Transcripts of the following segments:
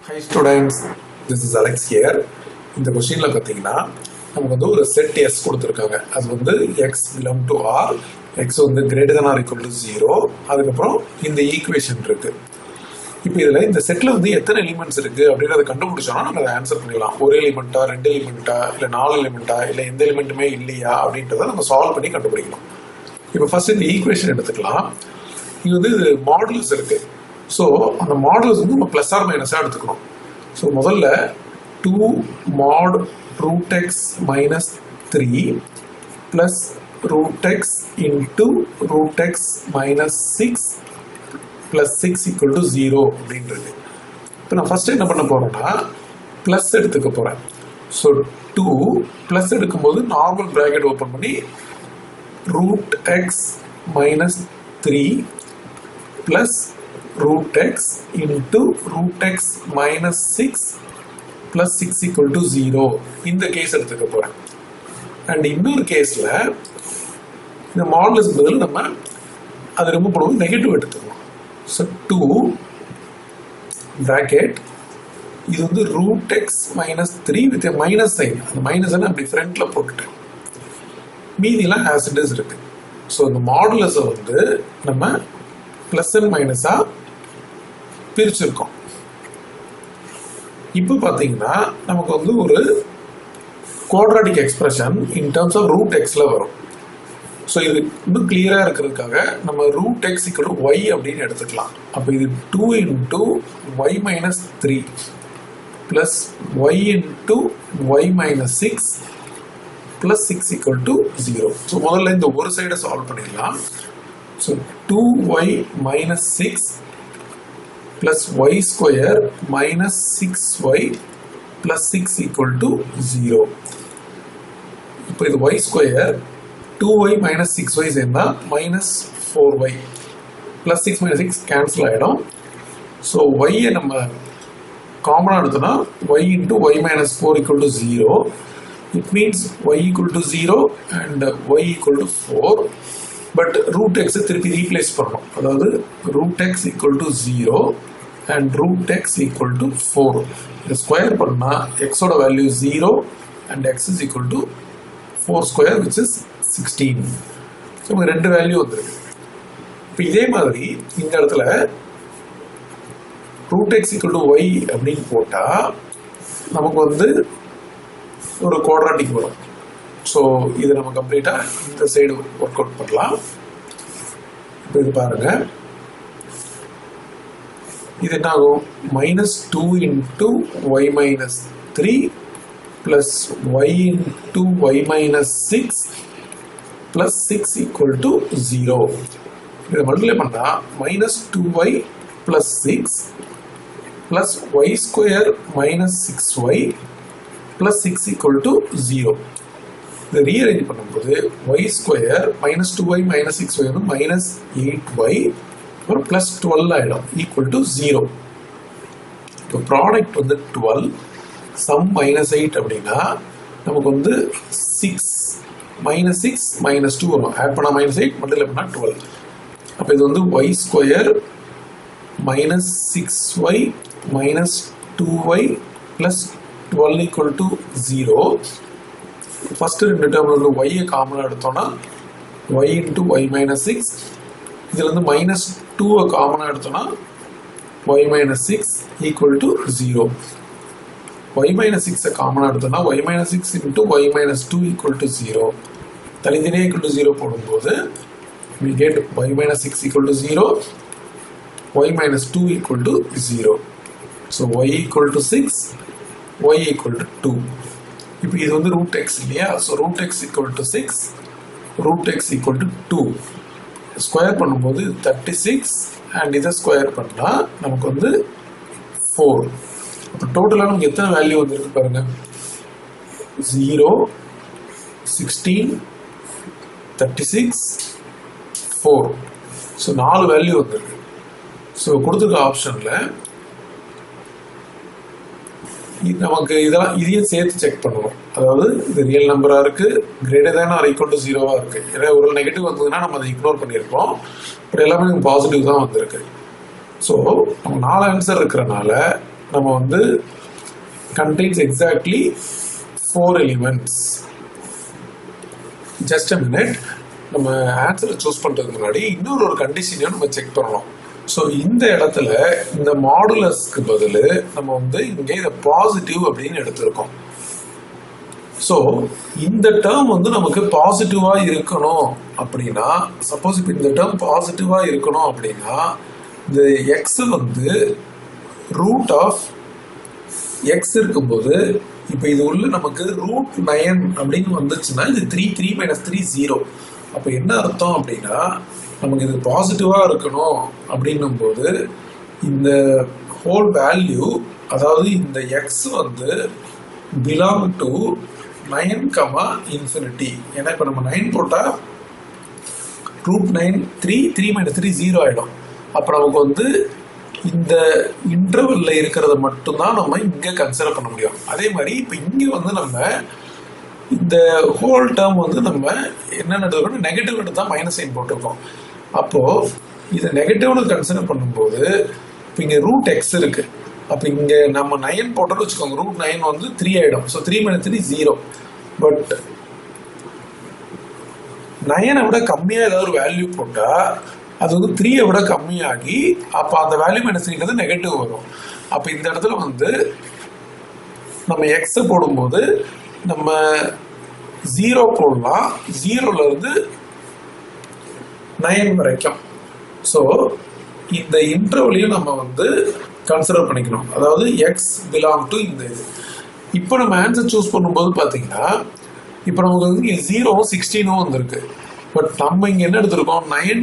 Hi students, this is Alex here. இந்த கொஸ்டின்ல பார்த்தீங்கன்னா நமக்கு வந்து ஒரு செட் S கொடுத்துருக்காங்க. அது வந்து x belong to R, x வந்து greater than or equal to 0. அதுக்கப்புறம் இந்த ஈக்குவேஷன் இருக்கு. இப்போ இதில் இந்த செட்டில் வந்து எத்தனை எலிமெண்ட்ஸ் இருக்குது அப்படின்றத கண்டுபிடிச்சோன்னா நம்ம அதை ஆன்சர் பண்ணிடலாம். ஒரு எலிமெண்ட்டா, ரெண்டு எலிமெண்ட்டா, இல்லை 4 எலிமெண்ட்டா, இல்லை எந்த எலிமெண்ட்டுமே இல்லையா அப்படின்றத நம்ம சால்வ் பண்ணி கண்டுபிடிக்கணும். இப்போ ஃபர்ஸ்ட் இந்த ஈக்குவேஷன் எடுத்துக்கலாம். இது வந்து மாடுலஸ் இருக்கு. ஸோ அந்த மாடுலஸ் வந்து நம்ம ப்ளஸ் ஆர் மைனஸாக எடுத்துக்கணும். ஸோ முதல்ல 2 mod root x minus 3 plus root x into root x minus 6 plus 6 equal to 0 அப்படின்றது. இப்போ நான் ஃபர்ஸ்ட் என்ன பண்ண போறேன்னா ப்ளஸ் எடுத்துக்க போறேன். ஸோ 2 ப்ளஸ் எடுக்கும்போது நார்மல் பிராக்கெட் ஓப்பன் பண்ணி root x minus 3 plus root x into root x minus 6 plus 6 equal to 0 இந்த கேஸ் எடுத்துக்க போறேன். அண்ட் இன்னொரு கேஸ்ல இந்த மாடுலஸ் பதில் நம்ம அதை ரிமூவ் பண்ணும்போது நெகட்டிவ் எடுத்துக்கணும். ஸோ 2 bracket இது வந்து root x minus 3 with a minus sign. அந்த மைனஸ் அப்படி ஃப்ரண்ட்ல போட்டுட்டேன். மீதியெல்லாம் as it is இருக்கு. ஸோ இந்த மாடுலஸை வந்து நம்ம பிளஸ் அண்ட் மைனஸா பிரிச்சிருக்கோம். இப்போ பார்த்தீங்கன்னா நமக்கு வந்து ஒரு quadratic expression in terms of root எக்ஸ்ல வரும். ஸோ இது இன்னும் கிளியரா இருக்கிறதுக்காக நம்ம root x equal to y அப்படின்னு எடுத்துக்கலாம். அப்போ இது 2 into y minus 3 plus y into y minus 6 plus 6 equal to 0. So முதல்ல இந்த ஒரு சைடை சால்வ் பண்ணிடலாம். So 2y minus 6 plus y square minus 6y plus 6 equal to 0. இப்போ இது y square 2y minus 6y சேர்ந்தா minus 4y plus 6 minus 6 cancel ஆயிடும். So y நம்ம காமனா எடுத்தோம்னா y into y minus 4 equal to 0. It means y equal to 0 and y equal to 4. But root x திருப்பி replace பண்ணணும். அதாவது root x equal to 0 and root x equal to 4. இதை square பண்ணால் எக்ஸோட value 0 and x is equal to 4 square which is 16. So நமக்கு ரெண்டு value வந்துருக்கு. இப்போ இதே மாதிரி இந்த இடத்துல root x equal to y அப்படின்னு போட்டால் நமக்கு வந்து ஒரு குவாட்ராட்டிக் வரும். ஸோ இதை நம்ம கம்ப்ளீட்டாக இந்த சைடு ஒர்க் அவுட் பண்ணலாம். இப்போ இது பாருங்க, இது என்ன ஆகும்? -2 into y minus 3 plus y into y minus 6 plus 6 equal to 0. இதை மல்டிப்ளை பண்ணால் -2y plus 6 plus y square minus 6y plus 6 equal to 0. இதை ரீஅரேஞ்ச் பண்ணும்போது y square minus 2y minus 6y வந்து மைனஸ் 8y அப்புறம் plus 12 ஆகிடும் equal to 0. இப்போ product வந்து 12 some minus 8 அப்படின்னா நமக்கு வந்து 6 மைனஸ் 6 மைனஸ் 2 வரும். ஆட் பண்ணால் மைனஸ் 8 மல்டிப்ளை பண்ணால் 12. அப்போ இது வந்து y square minus 6y minus 2y plus 12 equal to 0. First ரெண்டு டேர்ம்ல இருந்து y காமனா எடுத்தோம்னா y into y minus 6, இதுல இருந்து minus 2 காமனா எடுத்தோம்னா y minus 6 equal to 0. y minus 6 காமனா எடுத்தோம்னா y minus 6 into y minus 2 equal to 0. தனித்தனியாக equal to 0 போடும்போது we get y minus 6 equal to 0, y minus 2 equal to 0. So y equal to 6, y equal to 2. இப்போ இது வந்து root x இல்லையா? So root x equal to 6, root x equal to 2. Square பண்ணும்போது 36 and இதை square பண்ணால் நமக்கு வந்து 4. அப்போ டோட்டலாக நமக்கு எத்தனை வேல்யூ வந்துருக்கு பாருங்க, 0, 16, 36, 4. ஸோ 4 வேல்யூ வந்துருக்கு. ஸோ கொடுத்துருக்க ஆப்ஷனில் நமக்கு இதெல்லாம் இதையும் சேர்த்து செக் பண்ணுவோம். அதாவது இது ரியல் நம்பராக இருக்குது, greater than or equal to 0 இருக்குது. ஏன்னா ஒரு நெகட்டிவ் வந்ததுன்னா நம்ம அதை இக்னோர் பண்ணியிருப்போம். பட் எல்லாமே பாசிட்டிவ் தான் வந்திருக்கு. ஸோ நம்ம 4 ஆன்சர் இருக்கிறனால நம்ம வந்து contains exactly 4 elements. Just a minute. நம்ம ஆன்சரை சூஸ் பண்றதுக்கு முன்னாடி இன்னொரு கண்டிஷனையும் நம்ம செக் பண்ணலாம். ஸோ இந்த இடத்துல இந்த மாடுலஸ்க்கு பதில் நம்ம வந்து இங்கே இதை பாசிட்டிவ் அப்படின்னு எடுத்திருக்கோம். ஸோ இந்த டேர்ம் வந்து நமக்கு பாசிட்டிவா இருக்கணும் அப்படின்னா, சப்போஸ் இப்போ இந்த டேர்ம் பாசிட்டிவா இருக்கணும் அப்படின்னா இந்த எக்ஸ் வந்து ரூட் ஆஃப் எக்ஸ் இருக்கும்போது இப்போ இது உள்ள நமக்கு ரூட் 9 அப்படின்னு வந்துச்சுன்னா இது 3 மைனஸ் 3 0. அப்போ என்ன அர்த்தம் அப்படின்னா நமக்கு இது பாசிட்டிவா இருக்கணும் அப்படின்னும் போது இந்த ஹோல் வேல்யூ, அதாவது இந்த எக்ஸ் வந்து பிலாங் டு 9, இன்ஃபினிட்டி. ஏன்னா இப்போ நம்ம 9 போட்டா ரூட் 9 3 மைனஸ் 3 0 ஆயிடும். அப்போ நமக்கு வந்து இந்த இன்டர்வல்ல இருக்கிறத மட்டும்தான் நம்ம இங்க கன்சிடர் பண்ண முடியும். அதே மாதிரி இப்போ இங்க வந்து நம்ம இந்த ஹோல் டேர்ம் வந்து நம்ம என்ன எடுத்துக்கணும், நெகட்டிவ் எடுத்து தான் மைனஸ் சைன் போட்டிருக்கோம். அப்போ இதை நெகட்டிவ்னு கன்சிடர் பண்ணும்போது இப்போ இங்க ரூட் எக்ஸ் இருக்கு. அப்போ இங்க நம்ம 9 போட்டோம்னு வச்சுக்கோங்க, ரூட் 9 வந்து 3 ஆயிடும். So 3 minus 3 0. பட் 9 விட கம்மியா ஏதாவது ஒரு வேல்யூ போட்டா அது வந்து 3 விட கம்மியாகி அப்போ அந்த வேல்யூ மைனஸ் 3 நெகட்டிவ் வரும். அப்போ இந்த இடத்துல வந்து நம்ம எக்ஸ் போடும்போது நம்ம 0 போடலாம், 0ல இருந்து 9 வரைக்கும். ஸோ இந்த இன்டர்வலையும் நம்ம வந்து கன்சிடர் பண்ணிக்கணும். அதாவது எக்ஸ் பிலாங் டு இந்த இது. இப்போ நம்ம ஆன்சர் சூஸ் பண்ணும்போது பார்த்தீங்கன்னா இப்போ நமக்கு வந்து இங்கே 0வும் 16வும் வந்திருக்கு. பட் நம்ம இங்கே என்ன எடுத்திருக்கோம், 9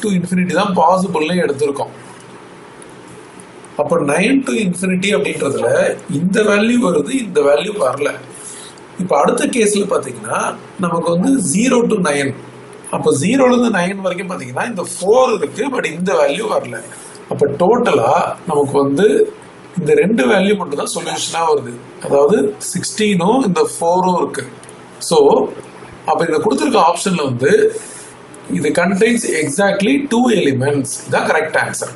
to infinity தான் பாசிபிள்னு எடுத்திருக்கோம். அப்போ 9 to infinity அப்படின்றதுல இந்த வேல்யூ வருது, இந்த வேல்யூ வரல. இப்போ அடுத்த கேஸ்ல பார்த்தீங்கன்னா நமக்கு வந்து 0 to 9. அப்போ 0லேருந்து 9 வரைக்கும் பார்த்தீங்கன்னா இந்த 4 இருக்கு, பட் இந்த வேல்யூ வரல. அப்போ டோட்டலா நமக்கு வந்து இந்த ரெண்டு வேல்யூ மட்டும் தான் சொல்யூஷனா வருது. அதாவது 16ம் இந்த 4ம் இருக்கு. ஸோ அப்போ இந்த கொடுத்துருக்க ஆப்ஷன்ல வந்து இது contains exactly 2 elements. The correct answer.